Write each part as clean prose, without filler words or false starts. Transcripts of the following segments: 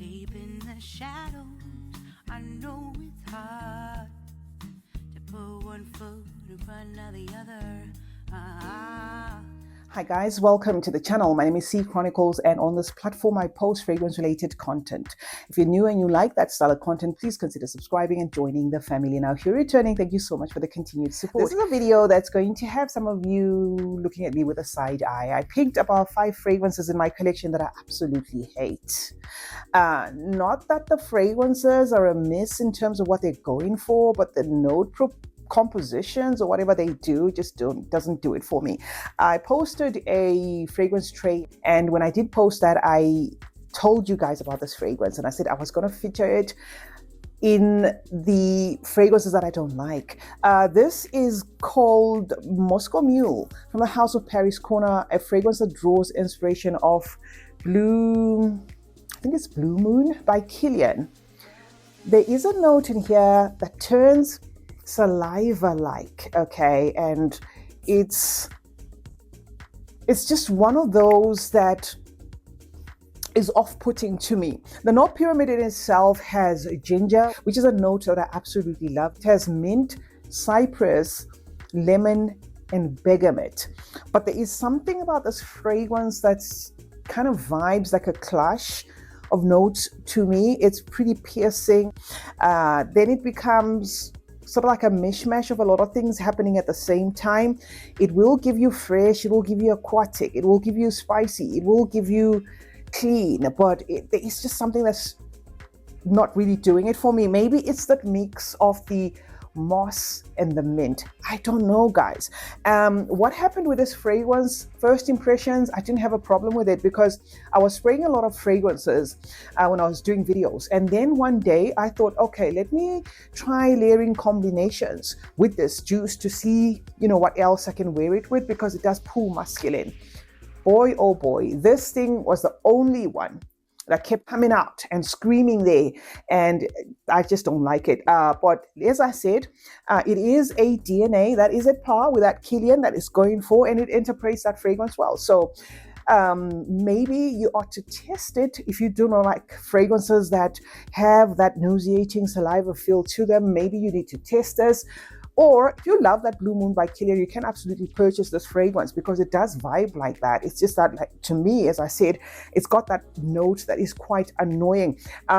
Deep in the shadows, I know it's hard to put one foot in front of the other. Hi guys, welcome to the channel. My name is CeeChronicles, and on this platform I post fragrance related content. If you're new and you like that style of content, please consider subscribing and joining the family. Now if you're returning, thank you so much for the continued support. This is a video that's going to have some of you looking at me with a side eye. I picked about 5 fragrances in my collection that I absolutely hate. Not that the fragrances are amiss in terms of what they're going for, but the note compositions or whatever they do just doesn't do it for me. I posted a fragrance tray, and when I did post that, I told you guys about this fragrance, and I said I was going to feature it in the fragrances that I don't like. This is called Mule from the House of Paris Corner, a fragrance that draws inspiration of I think it's Blue Moon by Kilian. There is a note in here that turns saliva-like, okay, and it's just one of those that is off-putting to me. The note pyramid in itself has ginger, which is a note that I absolutely love. It has mint, cypress, lemon, and bergamot. But there is something about this fragrance that's kind of vibes like a clash of notes to me. It's pretty piercing. Then it becomes sort of like a mishmash of a lot of things happening at the same time. It will give you fresh, it will give you aquatic, it will give you spicy, it will give you clean, but it's just something that's not really doing it for me. Maybe it's that mix of the moss and the mint. I don't know, guys. What happened with this fragrance? First impressions, I didn't have a problem with it because I was spraying a lot of fragrances when I was doing videos, and then one day I thought, okay, let me try layering combinations with this juice to see, what else I can wear it with, because it does pull masculine. Boy, oh boy, this thing was the only one that kept coming out and screaming there, and I just don't like it. But as I said, it is a DNA that is at par with that Kilian that is going for, and it interprets that fragrance well. So maybe you ought to test it if you do not like fragrances that have that nauseating saliva feel to them. Maybe you need to test this. Or if you love that Blue Moon by Kilian, you can absolutely purchase this fragrance because it does vibe like that. It's just that, to me, as I said, it's got that note that is quite annoying.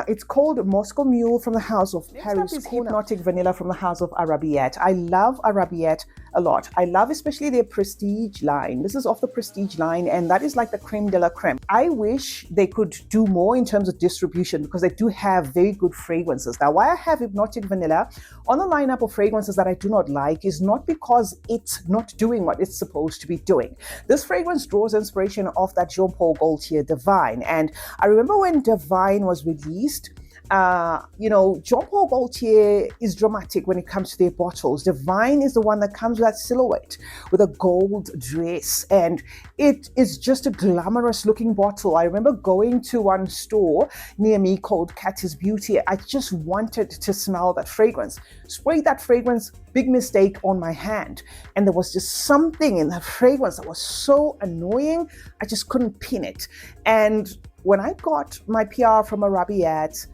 It's called Mule from the House of Paris. Next up is Hypnotic Vanilla from the House of Arabiette. I love Arabiette a lot. I love especially their Prestige line. This is off the Prestige line, and that is like the creme de la creme. I wish they could do more in terms of distribution because they do have very good fragrances. Now, why I have Hypnotic Vanilla on the lineup of fragrances that I do not like is not because it's not doing what it's supposed to be doing. This fragrance draws inspiration off that Jean Paul Gaultier Divine, and I remember when Divine was released, Jean Paul Gaultier is dramatic when it comes to their bottles. Divine is the one that comes with that silhouette with a gold dress, and it is just a glamorous looking bottle. I remember going to one store near me called Cat's Beauty. I just wanted to smell that fragrance. Sprayed that fragrance, big mistake on my hand, and there was just something in that fragrance that was so annoying. I just couldn't pin it. And when I got my PR from Arabiette,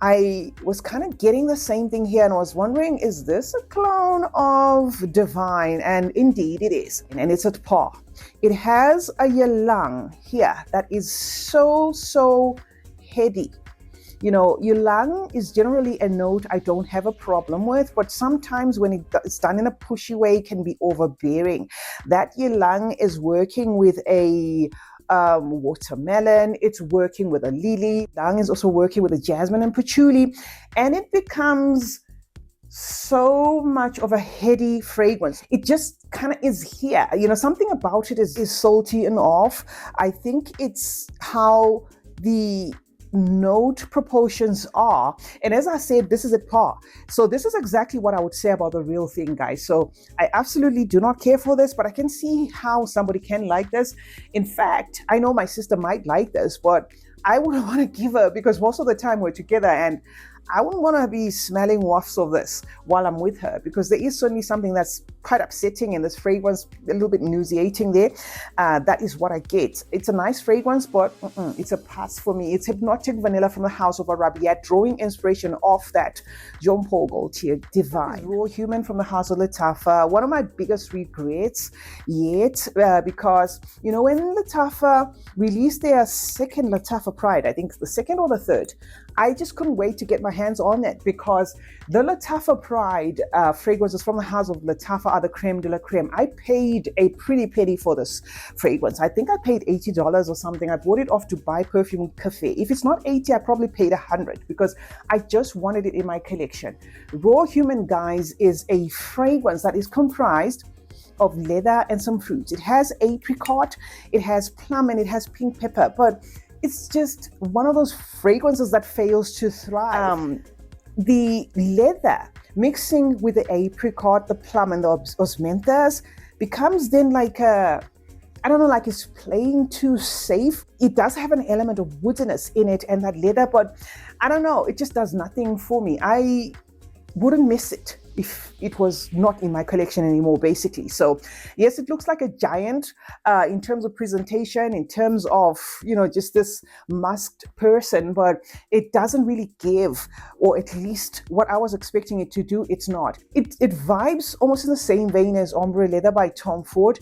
I was kind of getting the same thing here, and I was wondering, is this a clone of Divine? And indeed it is, and it's at par. It has a ylang here that is so heady. Ylang is generally a note I don't have a problem with, but sometimes when it's done in a pushy way, it can be overbearing. That ylang is working with a watermelon, it's working with a lily. Ylang is also working with a jasmine and patchouli, and it becomes so much of a heady fragrance. It just kind of is here. Something about it is salty and off. I think it's how the note proportions are, and as I said, this is at par. So this is exactly what I would say about the real thing, guys. So I absolutely do not care for this, but I can see how somebody can like this. In fact, I know my sister might like this, but I wouldn't want to give her, because most of the time we're together and I wouldn't want to be smelling wafts of this while I'm with her, because there is certainly something that's quite upsetting in this fragrance, a little bit nauseating there. That is what I get. It's a nice fragrance, but it's a pass for me. It's Hypnotic Vanilla from the House of Arabiat, drawing inspiration off that Jean Paul Gaultier Divine. Raw Human from the House of Lattafa, one of my biggest regrets yet, because, you know, when Lattafa released their second Lattafa Pride, I think the second or the third, I just couldn't wait to get my hands on it, because the Lattafa Pride fragrances from the House of Lattafa are the creme de la creme. I paid a pretty penny for this fragrance. I think I paid $80 or something. I bought it off Dubai Perfume Cafe. If it's not 80, I probably paid 100, because I just wanted it in my collection. Raw Human, guys, is a fragrance that is comprised of leather and some fruits. It has apricot, it has plum, and it has pink pepper, but it's just one of those fragrances that fails to thrive. The leather mixing with the apricot, the plum, and the osmanthus becomes then like I don't know, like it's playing too safe. It does have an element of woodiness in it and that leather, but I don't know, it just does nothing for me. I wouldn't miss it if it was not in my collection anymore, basically. So yes, it looks like a giant in terms of presentation, in terms of, you know, just this masked person, but it doesn't really give, or at least what I was expecting it to do, it's not. It vibes almost in the same vein as Ombre Leather by Tom Ford,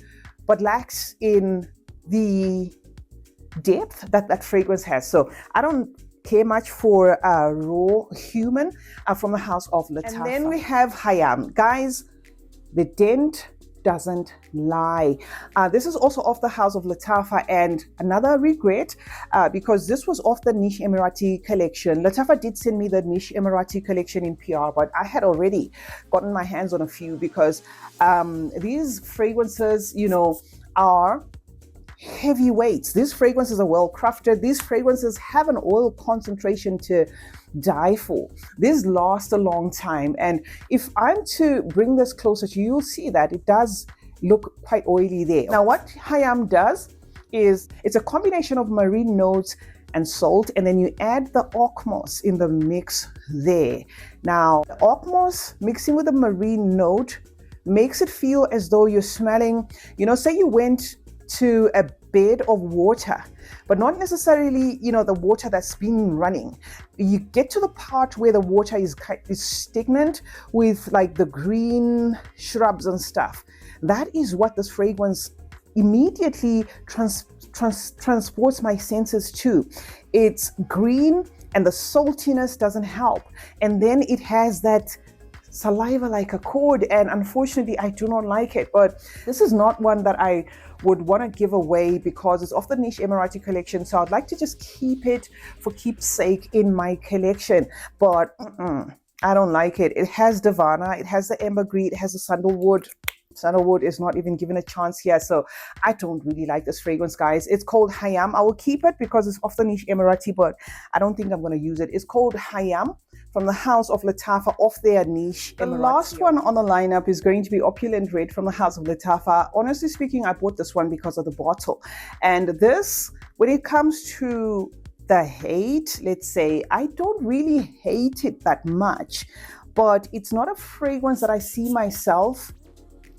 but lacks in the depth that that fragrance has. So I don't care much for Raw Human from the House of Lattafa. And then we have Hayam. Guys, the dent doesn't lie. This is also off the House of Lattafa, and another regret, because this was off the Niche Emirati collection. Lattafa did send me the Niche Emirati collection in PR, but I had already gotten my hands on a few, because these fragrances, you know, are heavyweights. These fragrances are well crafted. These fragrances have an oil concentration to die for. These last a long time, and if I'm to bring this closer to you, you'll see that it does look quite oily there. Now what Hayam does is it's a combination of marine notes and salt, and then you add the oak moss in the mix there. Now the oak moss mixing with the marine note makes it feel as though you're smelling, you know, say you went to a bed of water, but not necessarily, you know, the water that's been running. You get to the part where the water is stagnant with like the green shrubs and stuff. That is what this fragrance immediately transports my senses to. It's green, and the saltiness doesn't help. And then it has that saliva like a cord, and unfortunately I do not like it. But this is not one that I would want to give away, because it's off the Niche Emirati collection, so I'd like to just keep it for keepsake in my collection. But I don't like it. It has Divana, it has the ambergris, it has the sandalwood. Sandalwood is not even given a chance here, so I don't really like this fragrance, guys. It's called Hayam. I will keep it because it's off the Niche Emirati, but I don't think I'm going to use it. It's called Hayam from the House of Lattafa, off their Niche Emirati. The last one on the lineup is going to be Opulent Red from the House of Lattafa. Honestly speaking, I bought this one because of the bottle, and this, when it comes to the hate, let's say, I don't really hate it that much, but it's not a fragrance that I see myself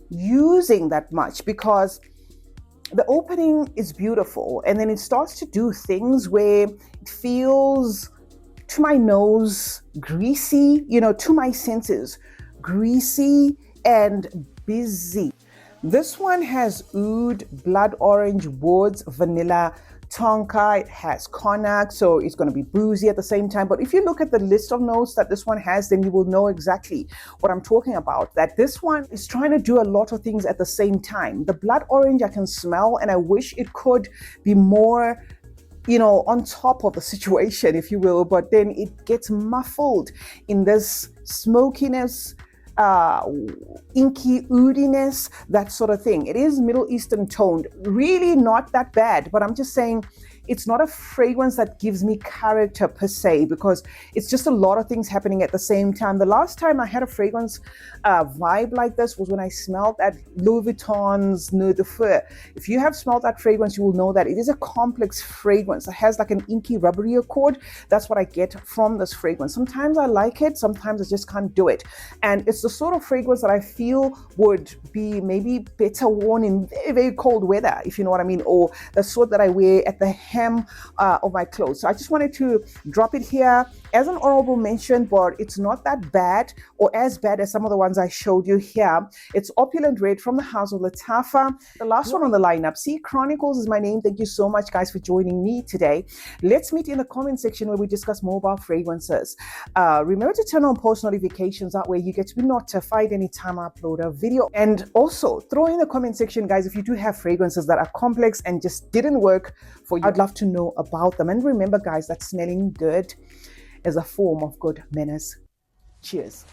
using that much, because the opening is beautiful, and then it starts to do things where it feels, to my nose, greasy, you know, to my senses, greasy and busy. This one has oud, blood orange, woods, vanilla, tonka, it has cognac, so it's going to be boozy at the same time. But if you look at the list of notes that this one has, then you will know exactly what I'm talking about, that this one is trying to do a lot of things at the same time. The blood orange I can smell, and I wish it could be more, you know, on top of the situation, if you will, but then it gets muffled in this smokiness, inky oudiness, that sort of thing. It is Middle Eastern toned, really not that bad, but I'm just saying it's not a fragrance that gives me character per se, because it's just a lot of things happening at the same time. The last time I had a fragrance vibe like this was when I smelled at Louis Vuitton's Nude de Feu. If you have smelled that fragrance, you will know that it is a complex fragrance. It has like an inky rubbery accord. That's what I get from this fragrance. Sometimes I like it, sometimes I just can't do it. And it's the sort of fragrance that I feel would be maybe better worn in very, very cold weather, if you know what I mean, or the sort that I wear at the hem of my clothes. So I just wanted to drop it here as an honorable mention, but it's not that bad or as bad as some of the ones I showed you here. It's Opulent Red from the house of Lattafa. The last one on the lineup, CeeChronicles is my name. Thank you so much, guys, for joining me today. Let's meet in the comment section where we discuss more about fragrances. Remember to turn on post notifications. That way you get to be notified anytime I upload a video. And also throw in the comment section, guys, if you do have fragrances that are complex and just didn't work for you. I'd love to know about them. And remember, guys, that smelling good is a form of good manners. Cheers.